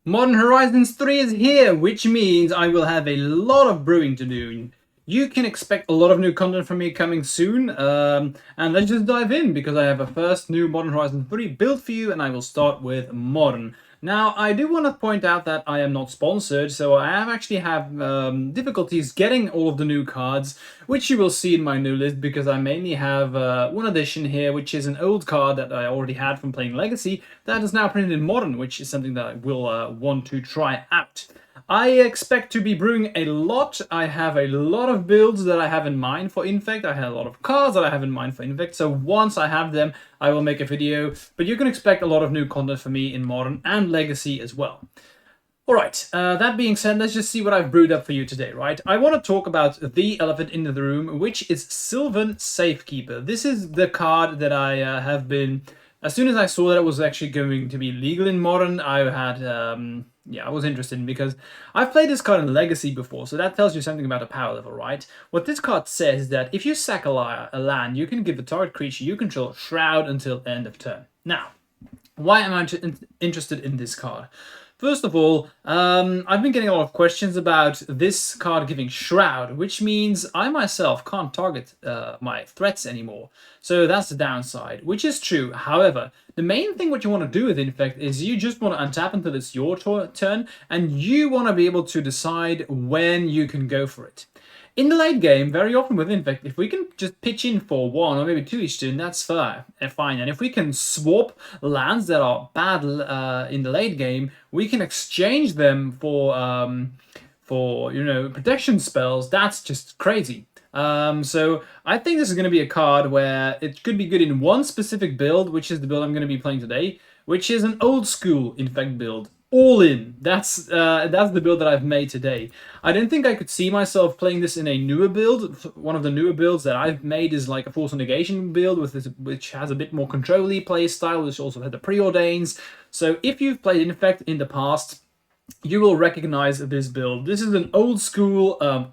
Modern Horizons 3 is here, which means I will have a lot of brewing to do. You can expect a lot of new content from me coming soon, and let's just dive in because I have a first new Modern Horizons 3 build for you, and I will start with Modern. Now, I do want to point out that I am not sponsored, so I actually have difficulties getting all of the new cards, which you will see in my new list because I mainly have one edition here, which is an old card that I already had from playing Legacy that is now printed in Modern, which is something that I will want to try out. I expect to be brewing a lot. I have a lot of builds that I have in mind for Infect. I have a lot of cards that I have in mind for Infect. So once I have them, I will make a video. But you can expect a lot of new content from me in Modern and Legacy as well. Alright, that being said, let's just see what I've brewed up for you today, right? I want to talk about the elephant in the room, which is Sylvan Safekeeper. This is the card that I have been... As soon as I saw that it was actually going to be legal in Modern, I had... yeah, I was interested in because I've played this card in Legacy before, so that tells you something about the power level, right? What this card says is that if you sack a land, you can give the target creature you control Shroud until end of turn. Now, why am I interested in this card? First of all, I've been getting a lot of questions about this card giving Shroud, which means I myself can't target my threats anymore. So that's the downside, which is true. However, the main thing what you want to do with Infect is you just want to untap until it's your turn, and you want to be able to decide when you can go for it. In the late game, very often with Infect, if we can just pitch in for 1 or maybe 2 each turn, that's fine. And if we can swap lands that are bad in the late game, we can exchange them for protection spells. That's just crazy. So I think this is going to be a card where it could be good in one specific build, which is the build I'm going to be playing today, which is an old school Infect build. All in. That's the build that I've made today. I don't think I could see myself playing this in a newer build. One of the newer builds that I've made is like a Force Negation build, which has a bit more control-y play style, which also had the preordains. So if you've played Infect in the past, you will recognize this build. This is an old school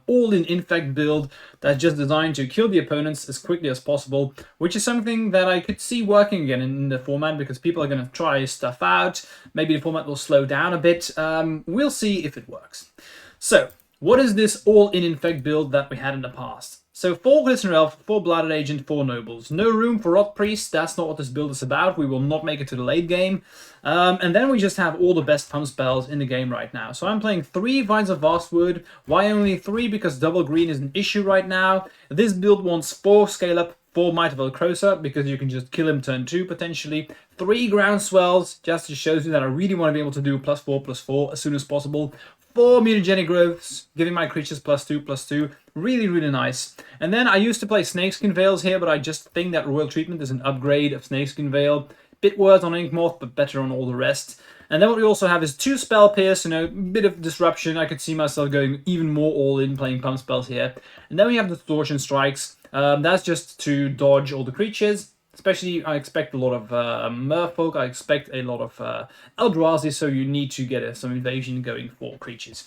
all-in Infect build that's just designed to kill the opponents as quickly as possible, which is something that I could see working again in the format because people are going to try stuff out. Maybe the format will slow down a bit. We'll see if it works. So, what is this all-in Infect build that we had in the past? So 4 Glistener Elf, 4 Blooded Agent, 4 Nobles. No room for Rot Priest, that's not what this build is about. We will not make it to the late game. And then we just have all the best pump spells in the game right now. So I'm playing 3 Vines of Vastwood. Why only 3? Because double green is an issue right now. This build wants 4 Scale Up, 4 Might of Velcrosa, because you can just kill him turn 2 potentially. 3 Groundswells, just to show you that I really want to be able to do +4/+4 as soon as possible. 4 Mutagenic Growths, giving my creatures +2/+2. Really, really nice. And then I used to play Snakeskin Veils here, but I just think that Royal Treatment is an upgrade of Snakeskin Veil. Bit worse on Inkmoth, but better on all the rest. And then what we also have is 2 Spell Pierce, a bit of disruption. I could see myself going even more all-in playing pump spells here. And then we have the Distortion Strikes. That's just to dodge all the creatures. Especially, I expect a lot of Merfolk, I expect a lot of Eldrazi, so you need to get some invasion going for creatures.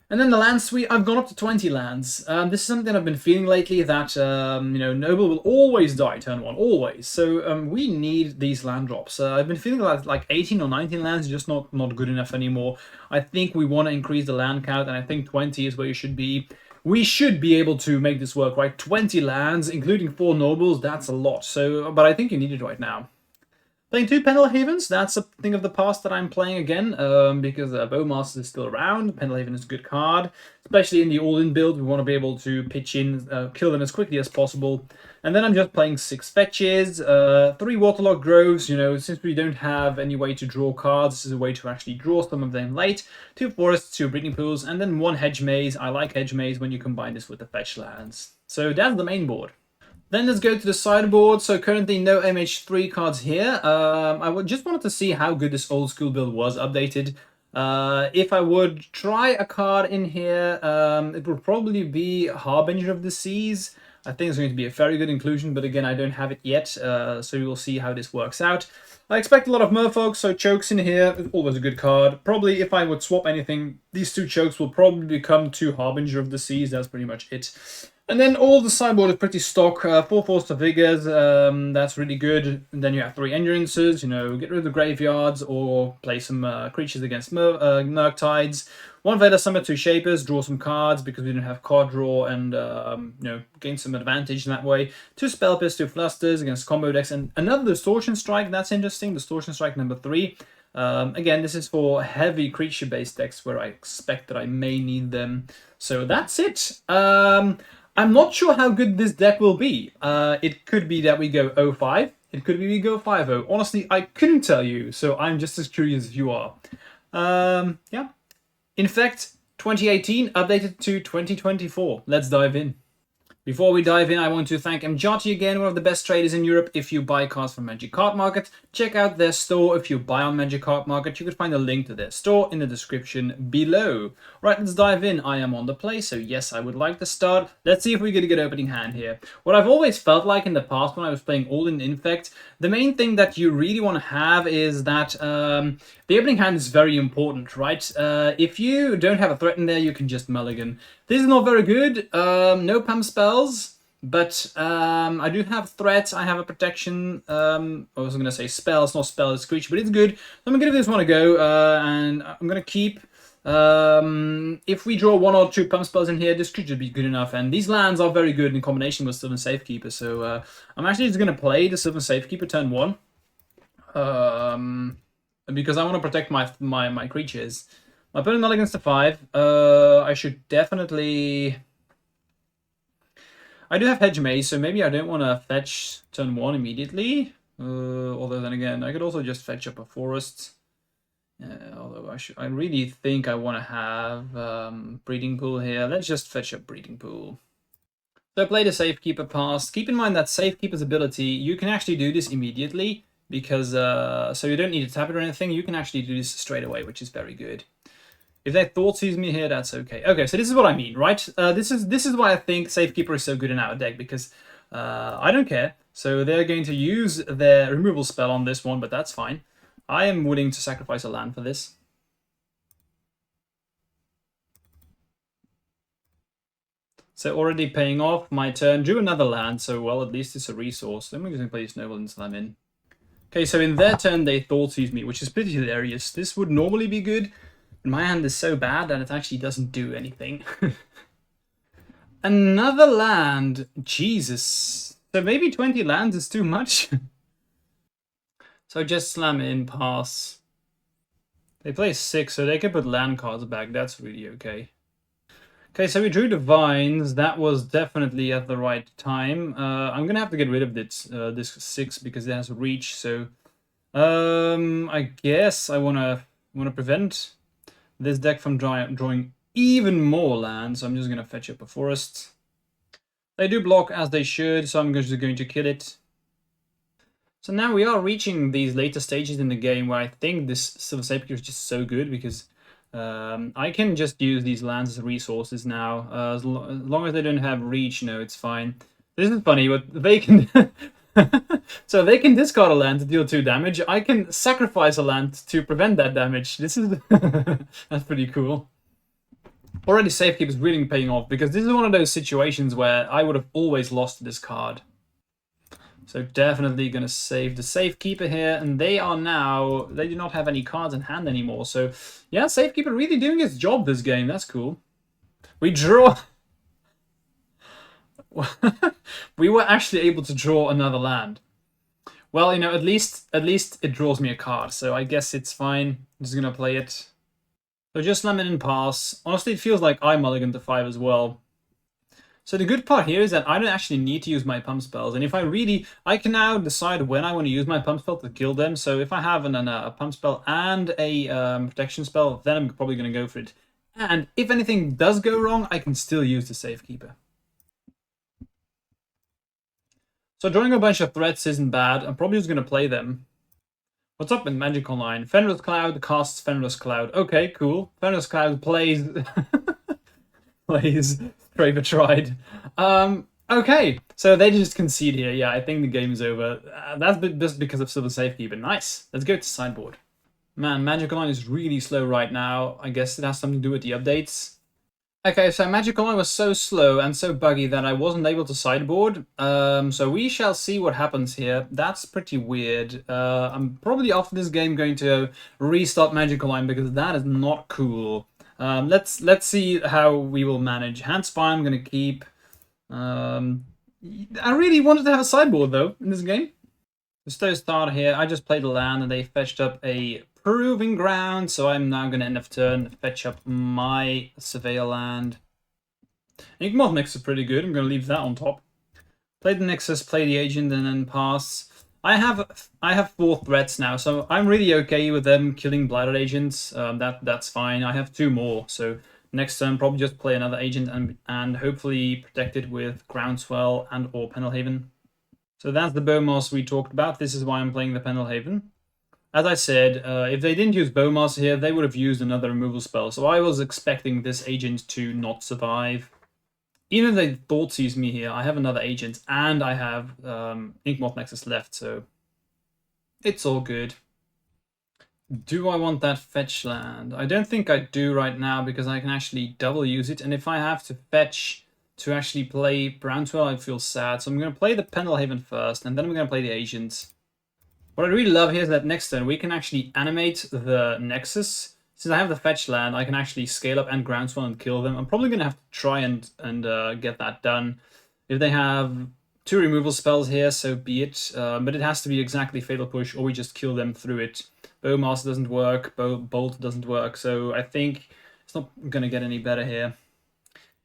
And then the land suite, I've gone up to 20 lands. This is something I've been feeling lately, that Noble will always die turn 1, always. So we need these land drops. I've been feeling like 18 or 19 lands is just not good enough anymore. I think we want to increase the land count, and I think 20 is where you should be. We should be able to make this work, right? 20 lands, including 4 nobles, that's a lot. So, but I think you need it right now. Playing 2 Pendelhavens, that's a thing of the past that I'm playing again, because Bowmaster is still around. Pendelhaven is a good card, especially in the all-in build. We want to be able to pitch in, kill them as quickly as possible. And then I'm just playing 6 fetches, 3 Waterlogged Groves. Since we don't have any way to draw cards, this is a way to actually draw some of them late. 2 Forests, 2 Breeding Pools, and then 1 Hedge Maze. I like Hedge Maze when you combine this with the fetch lands. So that's the main board. Then let's go to the sideboard. So currently no MH3 cards here. I just wanted to see how good this old school build was updated. If I would try a card in here, it would probably be Harbinger of the Seas. I think it's going to be a very good inclusion, but again, I don't have it yet, so we'll see how this works out. I expect a lot of Merfolk, so Chokes in here, always a good card. Probably if I would swap anything, these 2 Chokes will probably become 2 Harbinger of the Seas, that's pretty much it. And then all the sideboard is pretty stock. 4 Vigors, that's really good. And then you have 3 Endurances, you know, get rid of the graveyards or play some creatures against Murktides. 1 Veda Summon, 2 Shapers, draw some cards because we don't have card draw and, you know, gain some advantage in that way. 2 Spell Pierce, 2 Flusters against combo decks. And another Distortion Strike, that's interesting. Distortion Strike number 3. Again, this is for heavy creature-based decks where I expect that I may need them. So that's it. I'm not sure how good this deck will be. It could be that we go 0-5. It could be we go 5-0. Honestly, I couldn't tell you, so I'm just as curious as you are. Yeah. Infect 2018 updated to 2024. Let's dive in. Before we dive in, I want to thank MH3 again, one of the best traders in Europe. If you buy cards from Magic Card Market, check out their store. If you buy on Magic Card Market, you can find a link to their store in the description below. Right, let's dive in. I am on the play, so yes, I would like to start. Let's see if we get a good opening hand here. What I've always felt like in the past when I was playing All-in Infect, the main thing that you really want to have is that the opening hand is very important, right? If you don't have a threat in there, you can just mulligan. This is not very good. No pump spells, but I do have threats. I have a protection. I was going to say spell. It's not spell, it's creature, but it's good. So I'm going to give this one a go, and I'm going to keep. If we draw 1 or 2 pump spells in here, this could just be good enough. And these lands are very good in combination with Sylvan Safekeeper. So I'm actually just going to play the Sylvan Safekeeper turn 1. Because I want to protect my creatures. My opponent mulligans to 5. I should definitely... I do have Hedge Maze, so maybe I don't want to fetch turn 1 immediately. Although then again, I could also just fetch up a forest. Although I really think I want to have Breeding Pool here. Let's just fetch up Breeding Pool. So I play the Safekeeper past. Keep in mind that Safekeeper's ability, you can actually do this immediately. Because, so you don't need to tap it or anything. You can actually do this straight away, which is very good. If they thought sees me here, that's okay. Okay, so this is what I mean, right? This is why I think Safekeeper is so good in our deck, because I don't care. So they're going to use their removal spell on this one, but that's fine. I am willing to sacrifice a land for this. So already paying off my turn. Drew another land, so well, at least it's a resource. Then we're going to play Snowball and Slam in. Okay, so in their turn, they thought seize me, which is pretty hilarious. This would normally be good. My hand is so bad that it actually doesn't do anything. Another land. Jesus. So maybe 20 lands is too much. So just slam in, pass. They play 6, so they can put land cards back. That's really okay. Okay, so we drew Divines. That was definitely at the right time. I'm going to have to get rid of this 6 because it has reach. So I guess I want to prevent this deck from drawing even more lands. So I'm just going to fetch up a forest. They do block as they should, so I'm just going to kill it. So now we are reaching these later stages in the game where I think this Sylvan Safekeeper is just so good because I can just use these lands as resources now. As long as they don't have reach, you know, it's fine. This is funny, but they can... So they can discard a land to deal 2 damage. I can sacrifice a land to prevent that damage. This is... That's pretty cool. Already Safekeeper is really paying off because this is one of those situations where I would have always lost this card. So definitely going to save the Safekeeper here. And they are now... They do not have any cards in hand anymore. So yeah, Safekeeper really doing its job this game. That's cool. We draw... We were actually able to draw another land. Well, you know, at least it draws me a card, so I guess it's fine. I'm just gonna play it. So just slam it and pass. Honestly, it feels like I mulligan to 5 as well. So the good part here is that I don't actually need to use my pump spells, and if I can now decide when I want to use my pump spell to kill them. So if I have a pump spell and a protection spell, then I'm probably gonna go for it. And if anything does go wrong, I can still use the Safekeeper. So drawing a bunch of threats isn't bad. I'm probably just going to play them. What's up in Magic Online? Fenruscloud casts Fenruscloud. Okay, cool. Fenruscloud plays... plays Traver Tried. Okay, so they just concede here. Yeah, I think the game is over. That's just because of Sylvan Safekeeper. Nice. Let's go to sideboard. Man, Magic Online is really slow right now. I guess it has something to do with the updates. Okay, so Magical Eye was so slow and so buggy that I wasn't able to sideboard. So we shall see what happens here. That's pretty weird. I'm probably after this game going to restart Magical Eye because that is not cool. Let's see how we will manage. Handspire I'm gonna keep. I really wanted to have a sideboard though in this game. Just to start here, I just played a land and they fetched up a Proving Ground, so I'm now going to end of turn fetch up my Surveyor land. Inkmoth Nexus is pretty good, I'm going to leave that on top. Play the Nexus, play the Agent, and then pass. I have 4 threats now, so I'm really okay with them killing Blighted Agents. That's fine. I have 2 more, so next turn probably just play another Agent and hopefully protect it with Groundswell and or Pendelhaven. So that's the Bowmaster we talked about. This is why I'm playing the Pendelhaven. As I said, if they didn't use Bowmaster here, they would have used another removal spell. So I was expecting this agent to not survive. Even if they thought seize me here, I have another agent and I have Inkmoth Nexus left, so it's all good. Do I want that fetch land? I don't think I do right now because I can actually double use it. And if I have to fetch to actually play Brownswell, I feel sad. So I'm going to play the Pendelhaven first, and then I'm going to play the Agent. What I really love here is that next turn we can actually animate the Nexus. Since I have the fetch land, I can actually scale up and Groundswell and kill them. I'm probably going to have to try and get that done. If they have 2 removal spells here, so be it. But it has to be exactly Fatal Push, or we just kill them through it. Bowmaster doesn't work, Bolt doesn't work, so I think it's not going to get any better here.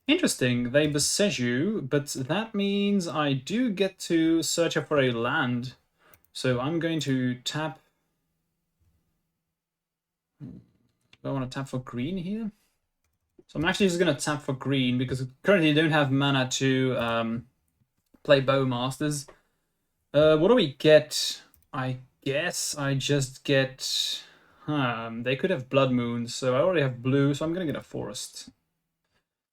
Interesting, they besiege you, but that means I do get to search up for a land. So I'm going to tap. Do I want to tap for green here? So I'm actually just going to tap for green because currently I don't have mana to play Bowmasters. What do we get? I guess I just get... they could have Blood Moons, so I already have blue, so I'm going to get a Forest.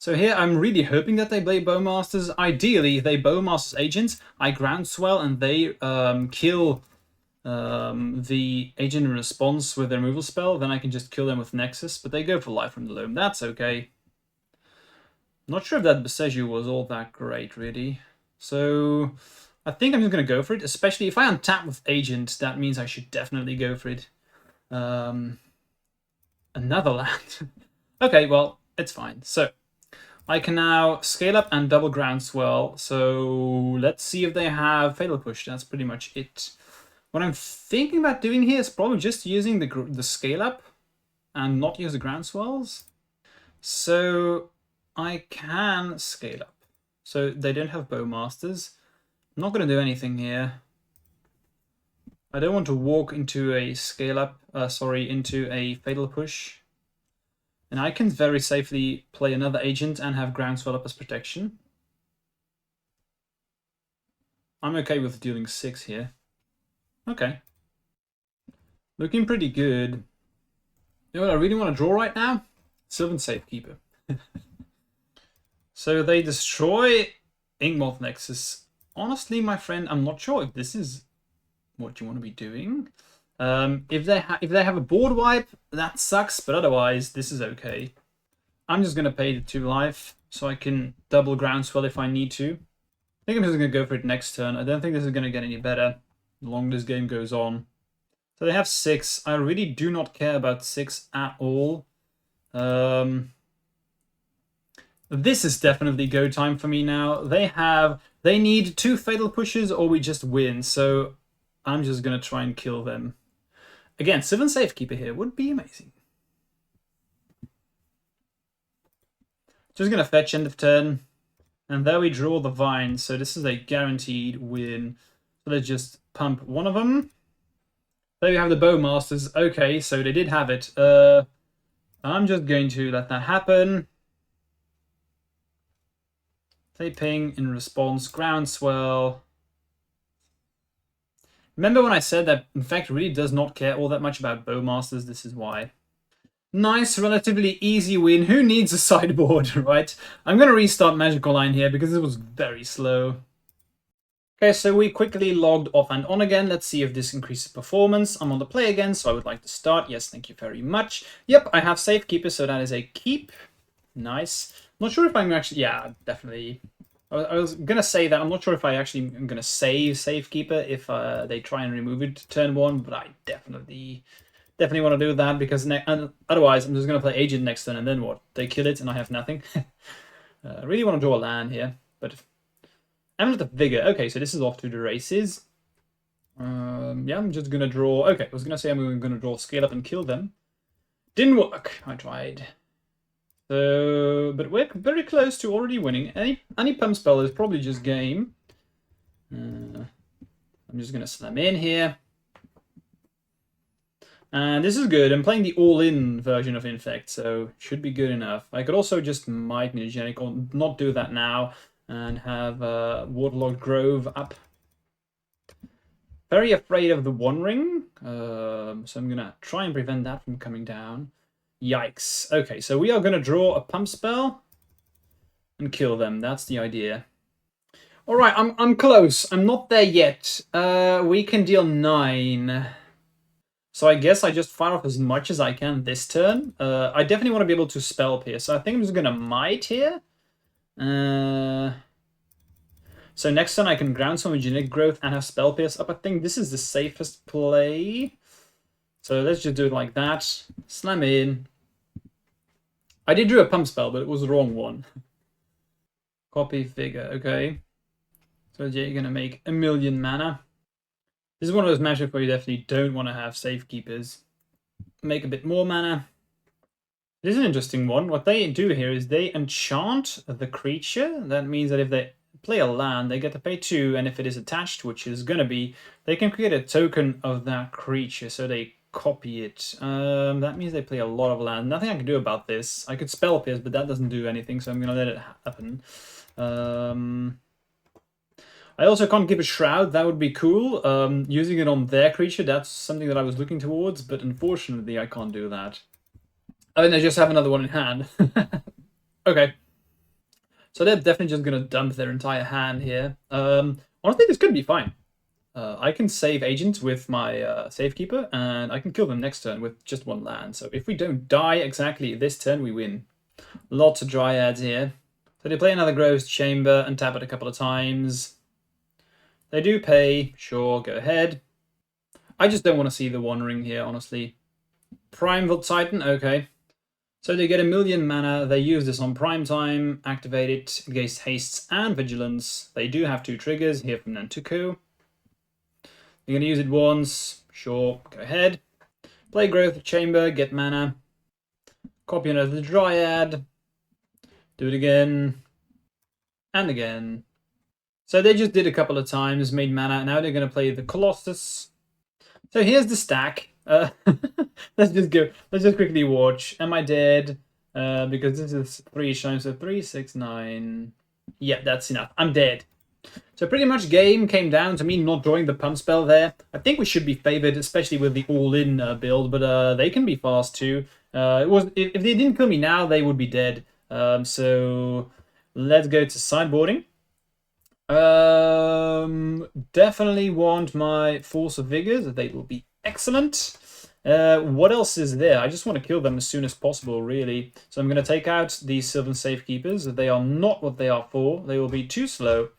So here I'm really hoping that they play Bowmasters. Ideally, if they Bowmasters agents, I Groundswell and they kill the agent in response with their removal spell, then I can just kill them with Nexus, but they go for Life from the Loam. That's okay. Not sure if that Besegu was all that great, really. So I think I'm just going to go for it, especially if I untap with Agent, that means I should definitely go for it. Another land. Okay, well, it's fine. So I can now scale up and double Groundswell, so let's see if they have Fatal Push. That's pretty much it. What I'm thinking about doing here is probably just using the scale up and not use the Groundswells. So I can scale up. So they don't have Bowmasters. I'm not going to do anything here. I don't want to walk into a scale up, into a Fatal Push. And I can very safely play another agent and have Groundswell up as protection. I'm okay with dealing 6 here. Okay. Looking pretty good. You know what I really want to draw right now? Sylvan Safekeeper. So they destroy Inkmoth Nexus. Honestly, my friend, I'm not sure if this is what you want to be doing. If they have a board wipe, that sucks, but otherwise this is okay. I'm just gonna pay the 2 life so I can double Groundswell if I need to. I think I'm just gonna go for it next turn. I don't think this is gonna get any better the longer this game goes on. So they have 6. I really do not care about 6 at all. This is definitely go time for me now. They need 2 Fatal Pushes or we just win. So I'm just gonna try and kill them. Again, Sylvan Safekeeper here would be amazing. Just gonna fetch end of turn. And there we draw the Vine. So this is a guaranteed win. So let's just pump one of them. There we have the Bowmasters. Okay, so they did have it. I'm just going to let that happen. They ping in response. Groundswell. Remember when I said that Infect really does not care all that much about Bowmasters? This is why. Nice, relatively easy win. Who needs a sideboard, right? I'm going to restart Magical Line here because it was very slow. Okay, so we quickly logged off and on again. Let's see if this increases performance. I'm on the play again, so I would like to start. Yes, thank you very much. Yep, I have Safekeeper, so that is a keep. Nice. Not sure if I'm actually... Yeah, definitely. I was gonna say that I'm not sure if I actually am gonna save Safekeeper if they try and remove it turn 1, but I definitely want to do that because otherwise I'm just gonna play Agent next turn and then what? They kill it and I have nothing. I really want to draw a land here, but Amulet of Vigor. Okay, so this is off to the races. Yeah, I'm just gonna draw. Okay, I was gonna say I'm gonna draw Scale Up and kill them. Didn't work. I tried. So, but we're very close to already winning. Any pump spell is probably just game. I'm just gonna slam in here. And this is good. I'm playing the all-in version of Infect, so should be good enough. I could also just Might Mutagenic, or not do that now, and have Waterlogged Grove up. Very afraid of the One Ring, so I'm gonna try and prevent that from coming down. Yikes. Okay, so we are gonna draw a pump spell and kill them. That's the idea. All right, I'm close. I'm not there yet. We can deal 9. So I guess I just fire off as much as I can this turn. I definitely want to be able to Spell Pierce, so I think I'm just gonna Might here. So next turn I can Ground some Genetic Growth and have Spell Pierce up. I think this is the safest play. So let's just do it like that. Slam in. I did do a pump spell, but it was the wrong one. Copy Figure, okay. So yeah, you're gonna make 1,000,000 mana. This is one of those matchups where you definitely don't want to have Safekeepers. Make a bit more mana. This is an interesting one. What they do here is they enchant the creature. That means that if they play a land, they get to pay 2, and if it is attached, which is gonna be, they can create a token of that creature, so they copy it. That means they play a lot of land. Nothing I can do about this. I could Spell Pierce, but that doesn't do anything, so I'm gonna let it happen. I also can't give a Shroud. That would be cool. Using it on their creature, that's something that I was looking towards, but unfortunately I can't do that. Oh, and I just have another one in hand. Okay. So they're definitely just going to dump their entire hand here. Honestly, this could be fine. I can save agents with my Safekeeper, and I can kill them next turn with just 1 land. So if we don't die exactly this turn, we win. Lots of Dryads here. So they play another Grove's Chamber and tap it a couple of times. They do pay. Sure, go ahead. I just don't want to see the One Ring here, honestly. Primeval Titan, okay. So they get 1,000,000 mana. They use this on prime time, activate it against hastes and vigilance. They do have 2 triggers here from Nantuko. You're going to use it once. Sure, go ahead. Play Growth Chamber, get mana. Copy another Dryad. Do it again. And again. So they just did a couple of times, made mana. Now they're going to play the Colossus. So here's the stack. Let's just go. Let's just quickly watch. Am I dead? Because this is 3 times, so 3, 6, 9. Yeah, that's enough. I'm dead. So pretty much game came down to me not drawing the pump spell there. I think we should be favored, especially with the all-in build, but they can be fast too. If they didn't kill me now, they would be dead. So let's go to sideboarding. Definitely want my Force of Vigors. They will be excellent. What else is there? I just want to kill them as soon as possible, really. So I'm going to take out these Sylvan Safekeepers. They are not what they are for. They will be too slow.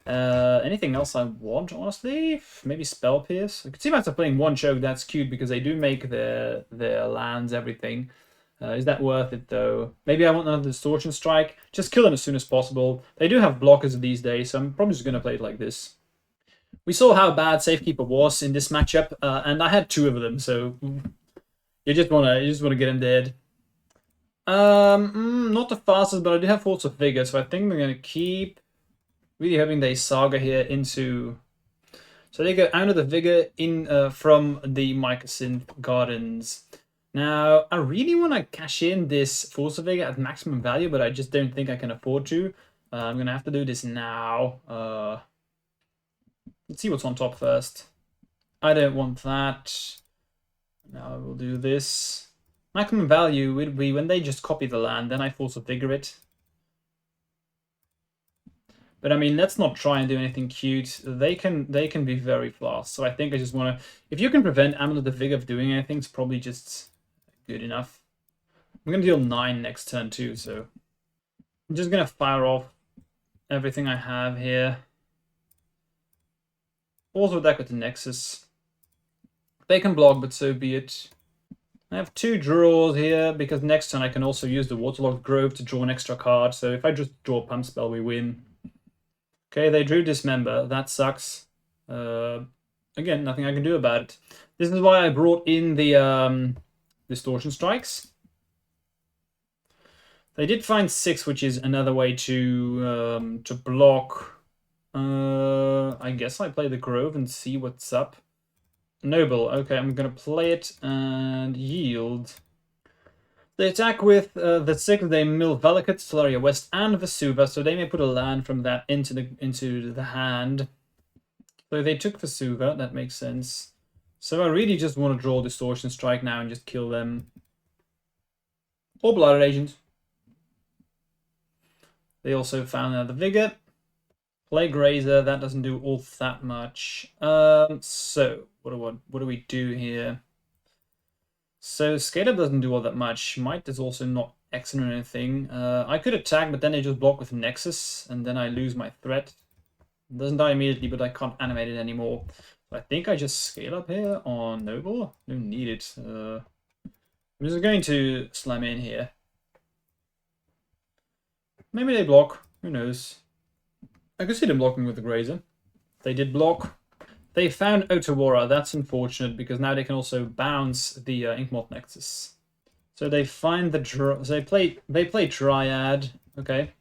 Anything else I want, honestly? Maybe Spell Pierce. I could see myself playing One Choke. That's cute because they do make their lands everything. Is that worth it, though? Maybe I want another Distortion Strike. Just kill them as soon as possible. They do have blockers these days, so I'm probably just going to play it like this. We saw how bad Safekeeper was in this matchup, and I had 2 of them, so you just wanna get him dead. Not the fastest, but I do have Force of Vigor, so I think we're gonna keep really hoping they Saga here into. So they go out of the Vigor in from the Mycosynth Gardens. Now I really want to cash in this Force of Vigor at maximum value, but I just don't think I can afford to. I'm gonna have to do this now. Let's see what's on top first. I don't want that. Now I will do this. Maximum value would be when they just copy the land, then I Force of Vigor it. But I mean, let's not try and do anything cute. They can be very fast. So I think I just want to. If you can prevent Amulet of Vigor of doing anything, it's probably just good enough. I'm gonna deal 9 next turn too. So I'm just gonna fire off everything I have here. Also attack with the Nexus. They can block, but so be it. I have 2 draws here, because next turn I can also use the Waterlogged Grove to draw an extra card, so if I just draw a Pump Spell, we win. Okay, they drew Dismember. That sucks. Again, nothing I can do about it. This is why I brought in the Distortion Strikes. They did find 6, which is another way to block. I guess I play the Grove and see what's up. Noble. Okay, I'm gonna play it and yield. They attack with the 6. They mill Valakut, Solaria West, and Vesuva, so they may put a land from that into the hand. So they took Vesuva. That makes sense. So I really just want to draw Distortion Strike now and just kill them. Or Blooded Agent. They also found another Vigor. Play Grazer. That doesn't do all that much. So what do we do here? So Scale Up doesn't do all that much. Might is also not excellent or anything. I could attack, but then they just block with Nexus, and then I lose my threat. It doesn't die immediately, but I can't animate it anymore. So I think I just Scale Up here on Noble. Don't need it. I'm just going to slam in here. Maybe they block. Who knows? I could see them blocking with the Grazer. They did block. They found Otawara. That's unfortunate, because now they can also bounce the Inkmoth Nexus. So they find the so they play Dryad. Okay.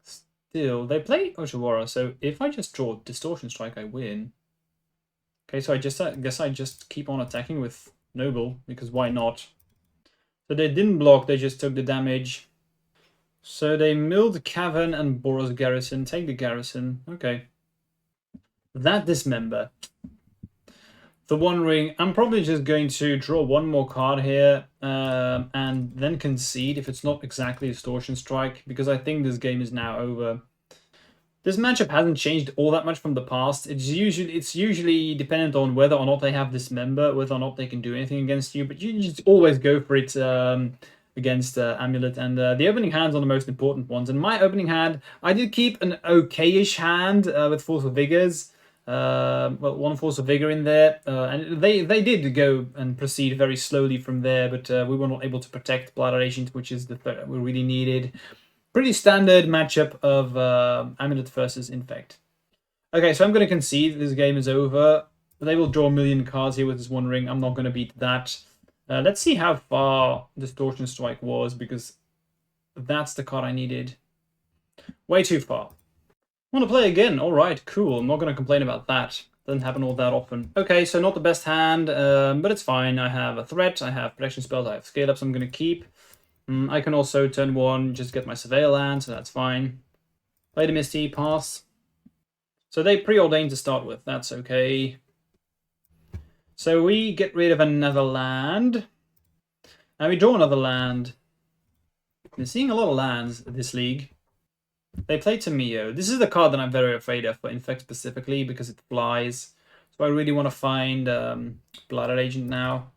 Still, they play Otawara. So if I just draw Distortion Strike, I win. Okay, so I guess I just keep on attacking with Noble, because why not? So they didn't block. They just took the damage. So they milled Cavern and Boros Garrison. Take the Garrison. Okay. That Dismember. The One Ring. I'm probably just going to draw one more card here and then concede if it's not exactly Distortion Strike, because I think this game is now over. This matchup hasn't changed all that much from the past. It's usually dependent on whether or not they have Dismember, whether or not they can do anything against you, but you just always go for it against Amulet, and the opening hands are the most important ones. And my opening hand, I did keep an okay-ish hand with Force of Vigors. Well, 1 Force of Vigor in there, and they did go and proceed very slowly from there, but we were not able to protect Blooded Agent, which is the threat we really needed. Pretty standard matchup of Amulet versus Infect. Okay, so I'm going to concede this game is over. They will draw a million cards here with this One Ring. I'm not going to beat that. Let's see how far Distortion Strike was, because that's the card I needed. Way too far. Want to play again? Alright, cool. I'm not going to complain about that. Doesn't happen all that often. Okay, so not the best hand, but it's fine. I have a threat, I have protection spells, I have Scale Ups I'm going to keep. I can also turn 1, just get my Surveil land, so that's fine. Play the Misty, pass. So they preordained to start with, that's okay. So we get rid of another land. And we draw another land. We're seeing a lot of lands in this league. They play Tamio. This is the card that I'm very afraid of for Infect specifically, because it flies. So I really want to find Blooded Agent now.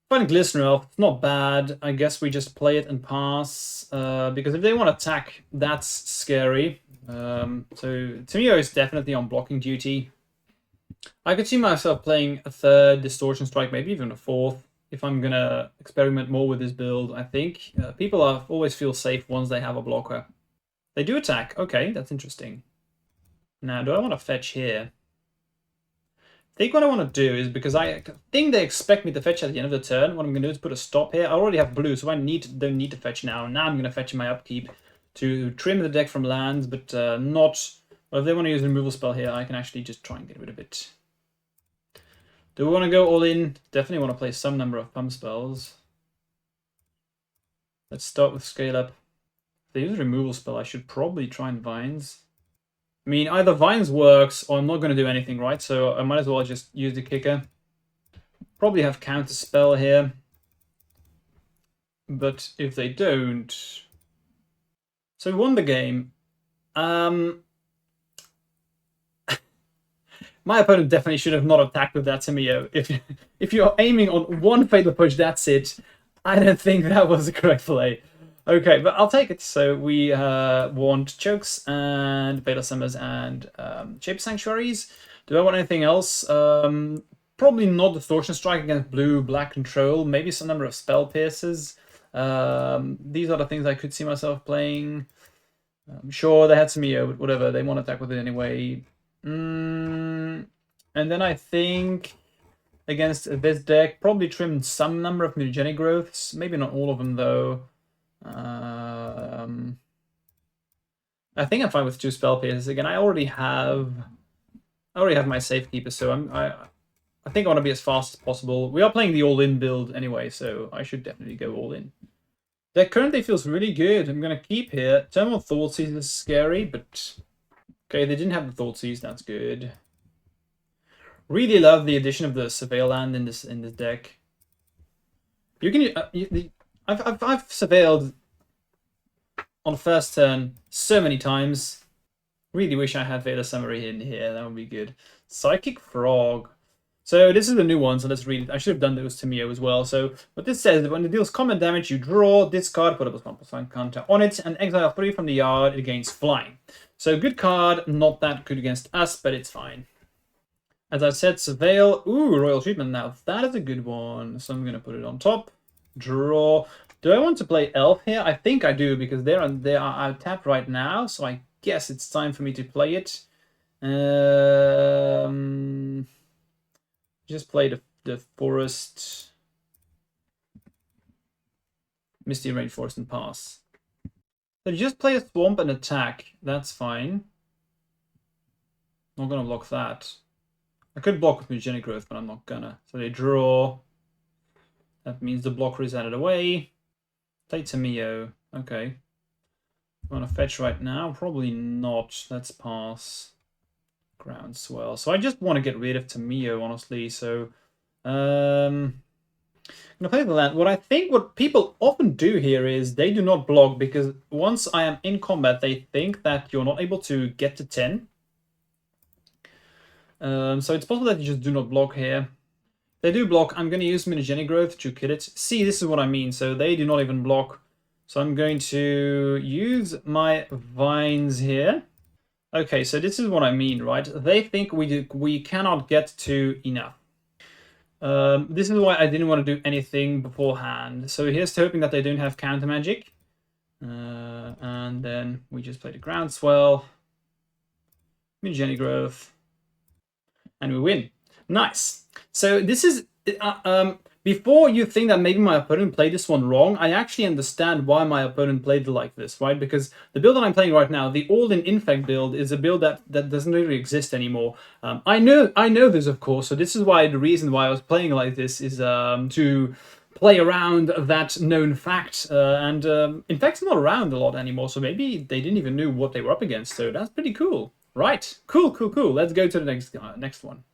Find Glistener Elf, it's not bad. I guess we just play it and pass. Because if they want to attack, that's scary. So Tamio is definitely on blocking duty. I could see myself playing a 3rd Distortion Strike, maybe even a 4th, if I'm going to experiment more with this build, I think. People always feel safe once they have a blocker. They do attack. Okay, that's interesting. Now, do I want to fetch here? I think what I want to do is, because I think they expect me to fetch at the end of the turn, what I'm going to do is put a stop here. I already have blue, so I don't need to fetch now. Now I'm going to fetch in my upkeep to trim the deck from lands, but not... Well, if they want to use a removal spell here, I can actually just try and get rid of it. Do we want to go all in? Definitely want to play some number of pump spells. Let's start with Scale Up. If they use a removal spell, I should probably try and Vines. I mean, either Vines works, or I'm not going to do anything, right? So I might as well just use the kicker. Probably have Counter Spell here. But if they don't... So we won the game. My opponent definitely should have not attacked with that Tamio. If you're aiming on 1 Fatal Push, that's it. I don't think that was the correct play. Okay, but I'll take it. So we want Chokes and Beta Summers and Shape Sanctuaries. Do I want anything else? Probably not Distortion Strike against blue, black control. Maybe some number of Spell Pierces. These are the things I could see myself playing. Sure, they had some EO, but whatever. They want to attack with it anyway. And then I think against this deck, probably trim some number of mutagenic growths. Maybe not all of them, though. I think I'm fine with 2 Spell Pierces. Again, I already have my Safekeeper, so I think I want to be as fast as possible. We are playing the all-in build anyway, so I should definitely go all-in. Deck currently feels really good. I'm going to keep here. Thermal Thoughtseize is scary, but... Okay, they didn't have the Thoughtseize. That's good. Really love the addition of the Surveil Land in this deck. You can... I've surveilled on the first turn so many times. Really wish I had Vela Summary in here. That would be good. Psychic Frog. So this is the new one, so let's read it. I should have done those to Mio as well. So what this says, when it deals combat damage, you draw, discard, put up a +1/+1 counter on it, and exile 3 from the yard. It gains flying. So good card, not that good against us, but it's fine. As I said, Surveil. Ooh, Royal Treatment. Now that is a good one. So I'm going to put it on top. Draw. Do I want to play Elf here? I think I do, because they are tapped right now, so I guess it's time for me to play it. Just play the Forest, Misty Rainforest, and pass. So just play a Swamp and attack. That's fine. Not gonna block that. I could block with Mutagenic Growth, but I'm not gonna. So they draw. That means the blocker is added away. Play Tamio. Okay. Want to fetch right now? Probably not. Let's pass. Groundswell. So I just want to get rid of Tamio, honestly. So I'm gonna play the land. What people often do here is they do not block, because once I am in combat, they think that you're not able to get to 10. So it's possible that you just do not block here. They do block. I'm going to use Mutagenic Growth to kill it. See, this is what I mean. So they do not even block. So I'm going to use my Vines here. Okay, so this is what I mean, right? They think we cannot get to enough. This is why I didn't want to do anything beforehand. So here's to hoping that they don't have counter magic. And then we just play the Groundswell, Mutagenic Growth, and we win. Nice. So this is before you think that maybe my opponent played this one wrong, I actually understand why my opponent played it like this, right? Because the build that I'm playing right now, the all-in Infect build, is a build that doesn't really exist anymore. I know this, of course, so this is why the reason why I was playing like this is to play around that known fact. Infect's not around a lot anymore, so maybe they didn't even know what they were up against, so that's pretty cool. Right, cool. Let's go to the next one.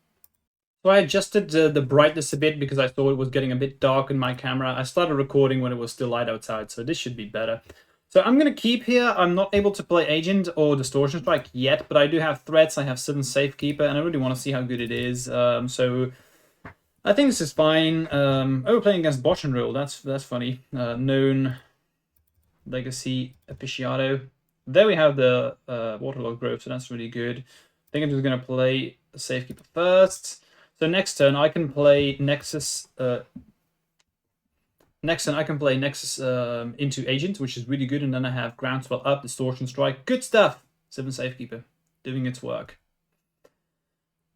So I adjusted the brightness a bit because I thought it was getting a bit dark in my camera. I started recording when it was still light outside, so this should be better. So I'm going to keep here. I'm not able to play Agent or Distortion Strike yet, but I do have threats. I have Sylvan Safekeeper, and I really want to see how good it is. So I think this is fine. We're playing against Botch and Roll. That's funny. Known Legacy Aficionado. There we have the Waterlogged Grove, so that's really good. I think I'm just going to play Safekeeper first. So next turn I can play Nexus. Next turn I can play Nexus into Agent, which is really good, and then I have Groundswell up, Distortion Strike. Good stuff. Sylvan Safekeeper doing its work.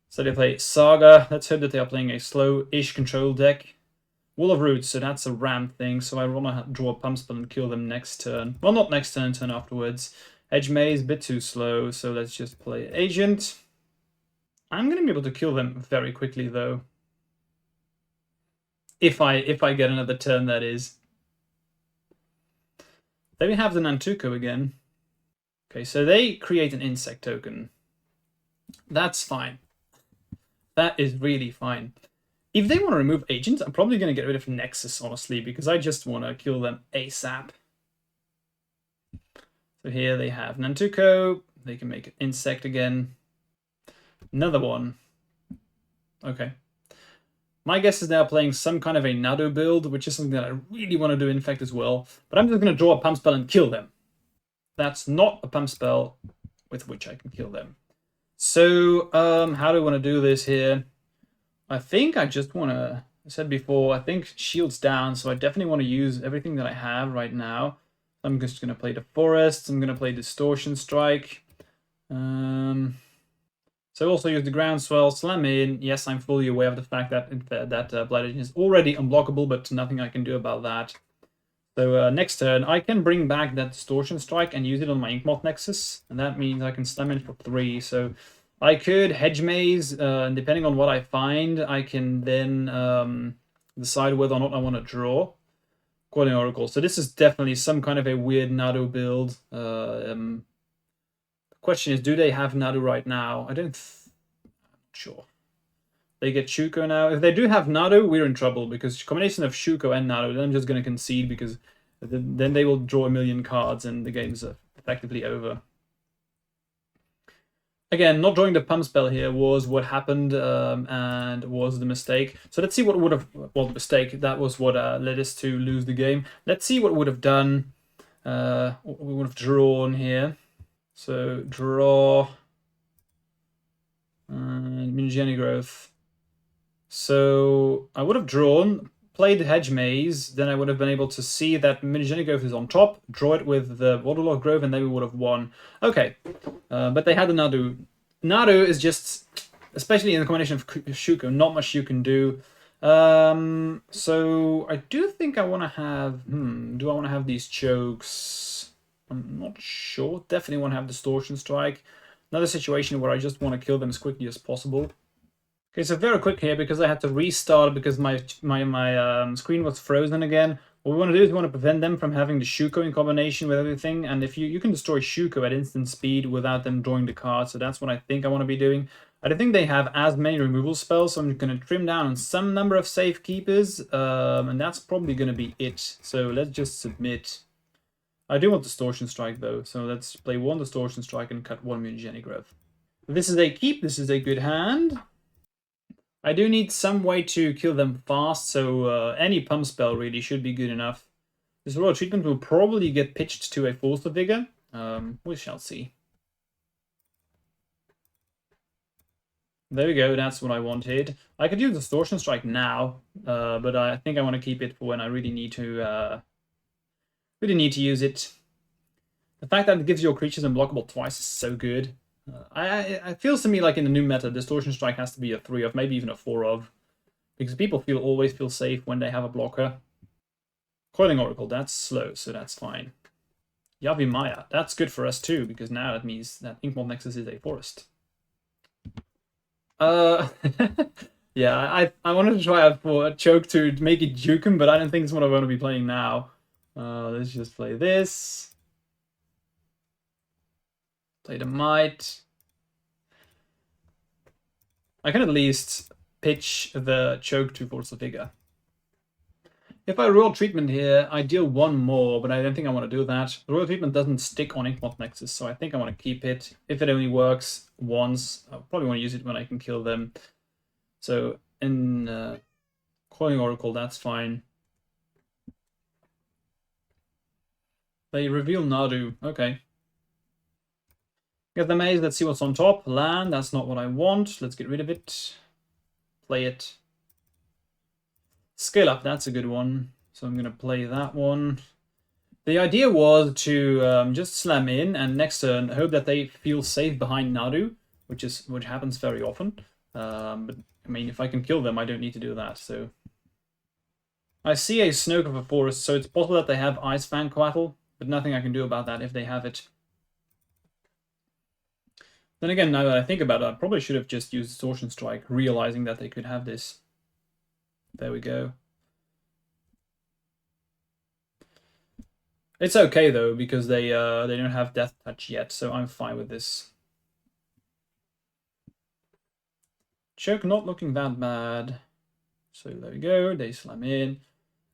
So they play Saga. Let's hope that they are playing a slow-ish control deck. Wall of Roots, so that's a ram thing. So I want to draw a pump spell and kill them next turn. Well, not next turn, turn afterwards. Edge Maze, a bit too slow, so let's just play Agent. I'm going to be able to kill them very quickly, though. If I get another turn, that is. Then we have the Nantuko again. Okay, so they create an insect token. That's fine. That is really fine. If they want to remove Agent, I'm probably going to get rid of Nexus, honestly, because I just want to kill them ASAP. So here they have Nantuko. They can make an insect again. Another one. Okay. My guess is they're playing some kind of a Nadu build, which is something that I really want to do Infect as well. But I'm just going to draw a pump spell and kill them. That's not a pump spell with which I can kill them. So, how do I want to do this here? I think I just want to, I said before, I think shield's down, so I definitely want to use everything that I have right now. I'm just going to play the Forest, I'm going to play Distortion Strike. So also use the Groundswell, Slam in. Yes, I'm fully aware of the fact that Blight Agent is already unblockable, but nothing I can do about that. So next turn, I can bring back that Distortion Strike and use it on my Inkmoth Nexus, and that means I can slam in for 3. So I could Hedge Maze, and depending on what I find, I can then decide whether or not I want to draw. Calling Oracle. So this is definitely some kind of a weird Nadu build. The question is, do they have Nadu right now? I'm not sure. They get Shuko now. If they do have Nadu, we're in trouble, because combination of Shuko and Nadu, then I'm just going to concede, because then they will draw a million cards and the game's effectively over. Again, not drawing the pump spell here was what happened and was the mistake. So let's see what would have, well, the mistake, that was what led us to lose the game. Let's see what would have done, what we would have drawn here. So draw and Minigeni Growth. So I would have drawn, played Hedge Maze, then I would have been able to see that Minigeni Growth is on top, draw it with the Waterlogged Grove, and then we would have won. Okay, but they had the Nadu. Nadu is just, especially in the combination of Shuko, not much you can do. So I do think I want to have, do I want to have these chokes? I'm not sure. Definitely want to have Distortion Strike. Another situation where I just want to kill them as quickly as possible. Okay, so very quick here, because I had to restart because my screen was frozen again. What we want to do is we want to prevent them from having the Shuko in combination with everything, and if you can destroy Shuko at instant speed without them drawing the card, so that's what I think I want to be doing. I don't think they have as many removal spells, so I'm going to trim down on some number of Safekeepers, and that's probably going to be it. So let's just submit. I do want Distortion Strike though, so let's play 1 Distortion Strike and cut 1 Mutagenic Growth. This is a keep, this is a good hand. I do need some way to kill them fast, so any pump spell really should be good enough. This Royal Treatment will probably get pitched to a Force of Vigor. We shall see. There we go, that's what I wanted. I could use Distortion Strike now, but I think I want to keep it for when I really need to use it. The fact that it gives your creatures unblockable twice is so good. It feels to me like in the new meta, Distortion Strike has to be a 3 of, maybe even a 4 of, because people always feel safe when they have a blocker. Coiling Oracle, that's slow, so that's fine. Yavi Maya, that's good for us too, because now that means that Inkmoth Nexus is a forest. Yeah, I wanted to try out for a choke to make it Jukum, but I don't think it's what I want to be playing now. Let's just play this. Play the Might. I can at least pitch the choke to Force of Vigor. If I roll treatment here, I deal 1 more, but I don't think I want to do that. The royal treatment doesn't stick on Inkmoth Nexus, so I think I want to keep it. If it only works once, I'll probably want to use it when I can kill them. So in Coiling Oracle, that's fine. They reveal Nadu. Okay. Get the maze, let's see what's on top. Land, that's not what I want. Let's get rid of it. Play it. Scale up, that's a good one. So I'm going to play that one. The idea was to just slam in and next turn hope that they feel safe behind Nadu, which happens very often. But I mean, if I can kill them, I don't need to do that. So I see a Snoke of a Forest, so it's possible that they have Ice Fan Coatl, but nothing I can do about that if they have it. Then again, now that I think about it, I probably should have just used Distortion Strike, realizing that they could have this. There we go. It's okay though, because they don't have Death Touch yet, so I'm fine with this. Choke not looking that bad. So there we go, they slam in.